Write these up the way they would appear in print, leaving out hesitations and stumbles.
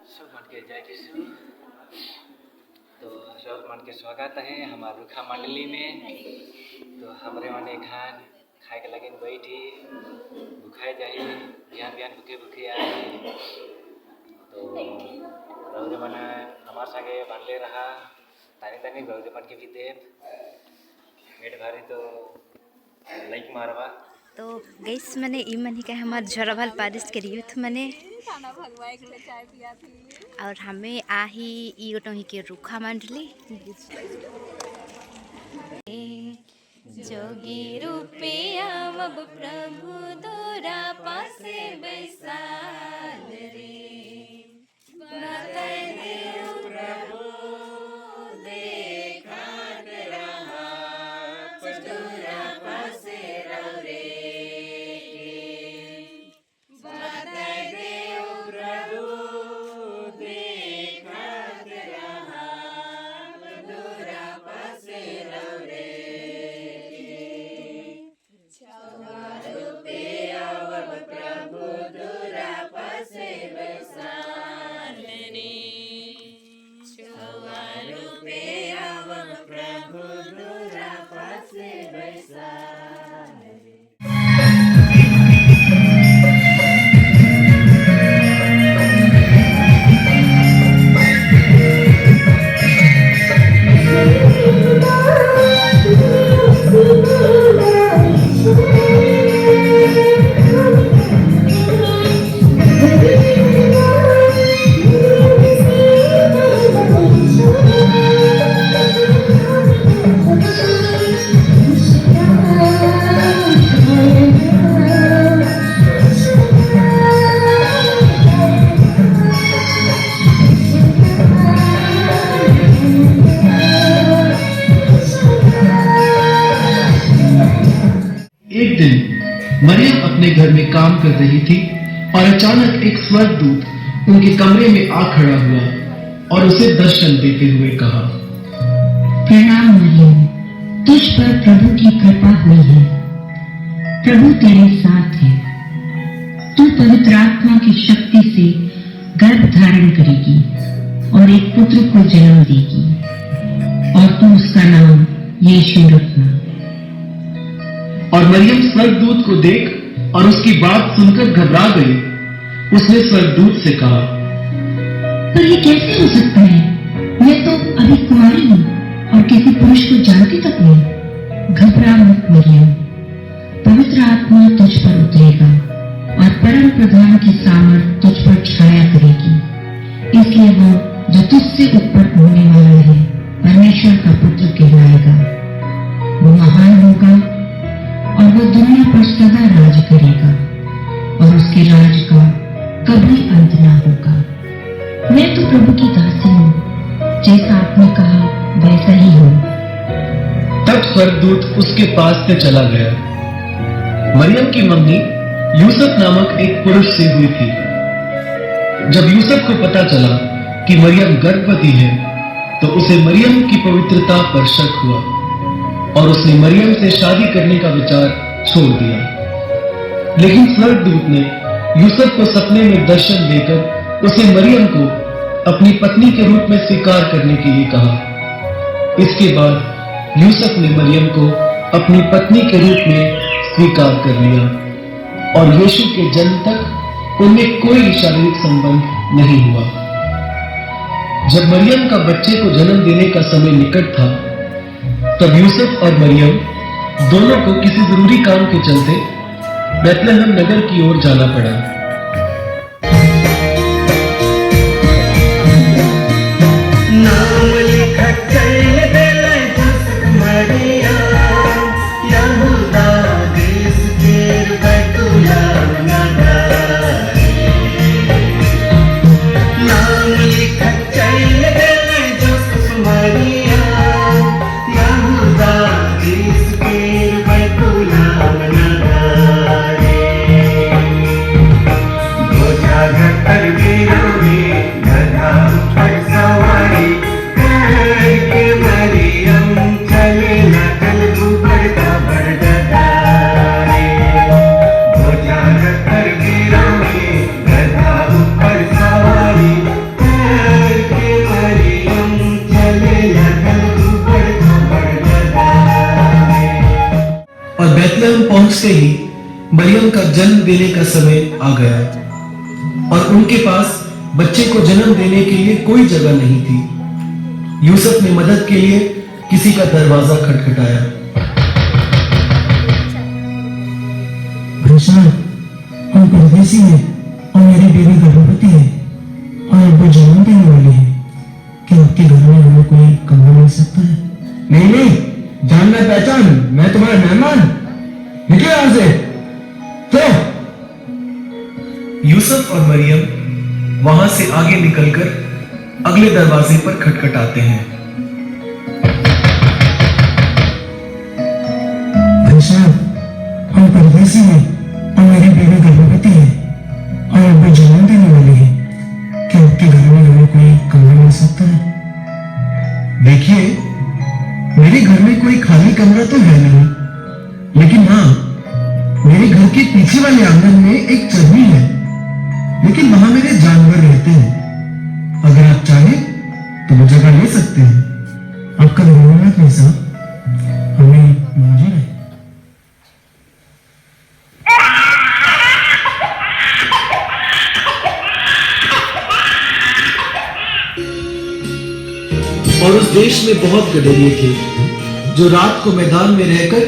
सब मन के जय यीशु। तो सब मन के स्वागत है हमारे रुखा मंडली में। तो हमारे मन खान खाए के लगे बैठी भूखाए जाए बिहान बिहान भूखे भूखे आए। तो गौरे मन हमारे संगे बनले रहा तानी तानी गौरे मन के भी देव पेट भरे तो लाइक मारवा। तो गैस मने ई मनी का हमार झरभल पारिस के यूथ मने खाना भगवाई के लिए चाय पिया थी और हमें आही ई गोटो के रुखा मंडली जोगी रूपे आवब प्रभु दोरा पासे बैसाल रे बताए देव प्रभु देखत रहा पटोरा पासे रौरे मरियम अपने घर में काम कर रही थी और अचानक एक स्वर्गदूत उनके कमरे में आ खड़ा हुआ और उसे दर्शन देते हुए कहा, प्रणाम मरियम, तुझ पर प्रभु की कृपा हुई है। प्रभु तेरे साथ है। तू पवित्र आत्मा की शक्ति से गर्भ धारण करेगी और एक पुत्र को जन्म देगी और तू उसका नाम यीशु रखना। और मरियम स्वर्गदूत को देख और उसकी बात सुनकर घबरा गई। उसने स्वर्गदूत से कहा, पर ये कैसे हो सकता है? मैं तो अभी कुंवारी हूँ और किसी पुरुष को जानती तक नहीं। घबरा मत मरियम, पवित्र आत्मा तुझ पर उतरेगा और परम प्रधान की सामर्थ तुझ पर छाया करेगी। इसलिए वो जो तुझसे उत्पन्न होने वाला है परमेश्वर का पुत्र कहलाएगा। वो महान होगा और वो दुनिया पर सदा राज करेगा और उसके राज का कभी अंत ना होगा। मैं तो प्रभु की दासी हूँ, जैसा आपने कहा वैसा ही हूँ। तब स्वर्गदूत उसके पास से चला गया। मरियम की मम्मी यूसुफ नामक एक पुरुष से हुई थी। जब यूसुफ को पता चला कि मरियम गर्भवती है तो उसे मरियम की पवित्रता पर शक हुआ और उसने मरियम से शादी करने का विचार छोड़ दिया। लेकिन स्वर्गदूत ने यूसुफ को सपने में दर्शन देकर उसे मरियम को अपनी पत्नी के रूप में स्वीकार करने के लिए कहा। इसके बाद यूसुफ ने मरियम को अपनी पत्नी के रूप में स्वीकार कर लिया और यीशु के जन्म तक उनमें कोई शारीरिक संबंध नहीं हुआ। जब मरियम का बच्चे को जन्म देने का समय निकट था तब यूसुफ और मरियम दोनों को किसी जरूरी काम के चलते बैतलहम नगर की ओर जाना पड़ा। नाम लिखत चल देले मरिया यहूदा देश केर बैतुलहम नगर। नाम लिखत चल देले मरिया यहूदा देश केर बैतुलहम नगर। पहुंचते ही मरियम का जन्म देने का समय आ गया और उनके पास बच्चे को जन्म देने के लिए कोई जगह नहीं थी। यूसुफ ने मदद के लिए किसी का दरवाजा खटखटाया। हम परदेसी हैं और मेरी बेबी गर्भवती है और वो जन्म देने वाली है। क्या आपके घर में हमें कोई कमरा मिल सकता है? नहीं, जानना पहचान, मैं तुम्हारा मेहमान, निकले यहाँ से। तो यूसुफ और मरियम वहां से आगे निकलकर अगले दरवाजे पर खटखटाते हैं। भाई साहब, हम परदेसी हैं और मेरी बेबी गर्भवती है और वो जन्म देने वाली है। क्या आपके घर में हमें कोई कमरा मिल सकता है? देखिए, मेरे घर में कोई खाली कमरा तो है नहीं, लेकिन हाँ, मेरे घर के पीछे वाले आंगन में एक चरनी है, लेकिन वहां मेरे जानवर रहते हैं। अगर आप चाहें तो वो जगह ले सकते हैं। आपका धन्यवाद भाई साहब, हमें मंजूर है। और उस देश में बहुत गदरिये थे जो रात को मैदान में रहकर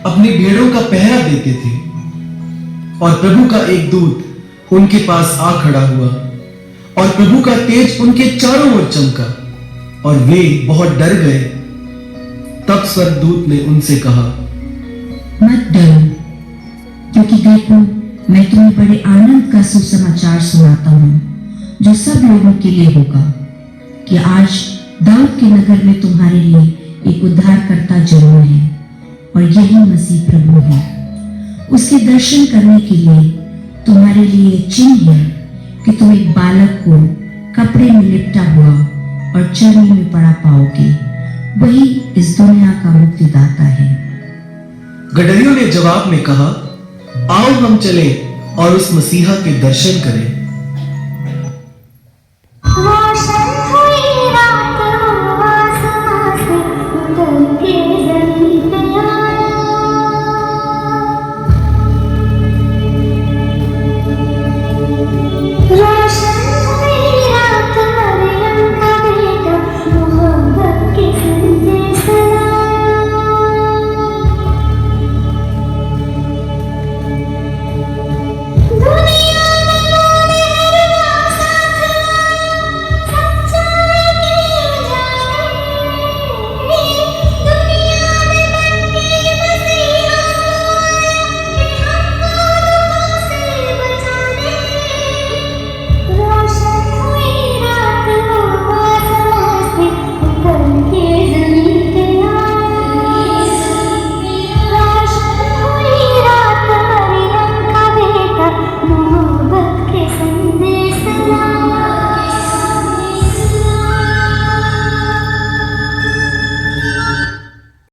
अपनी भेड़ों का पहरा देते थे। और प्रभु का एक दूत उनके पास आ खड़ा हुआ और प्रभु का तेज उनके चारों ओर चमका और वे बहुत डर गए। तब स्वर्गदूत ने उनसे कहा, मत डरो, क्योंकि देखो मैं तुम्हें बड़े आनंद का सुसमाचार सुनाता हूँ जो सब लोगों के लिए होगा कि आज दाऊद के नगर में तुम्हारे लिए एक उद्धारकर्ता जन्मा है और यही मसीह प्रभु है। उसके दर्शन करने के लिए तुम्हारे लिए चिन्ह है कि तुम एक बालक को कपड़े में लिपटा हुआ और चरनी में पड़ा पाओगे। वही इस दुनिया का मुक्तिदाता है। गडरियों ने जवाब में कहा, आओ हम चलें और उस मसीहा के दर्शन करें।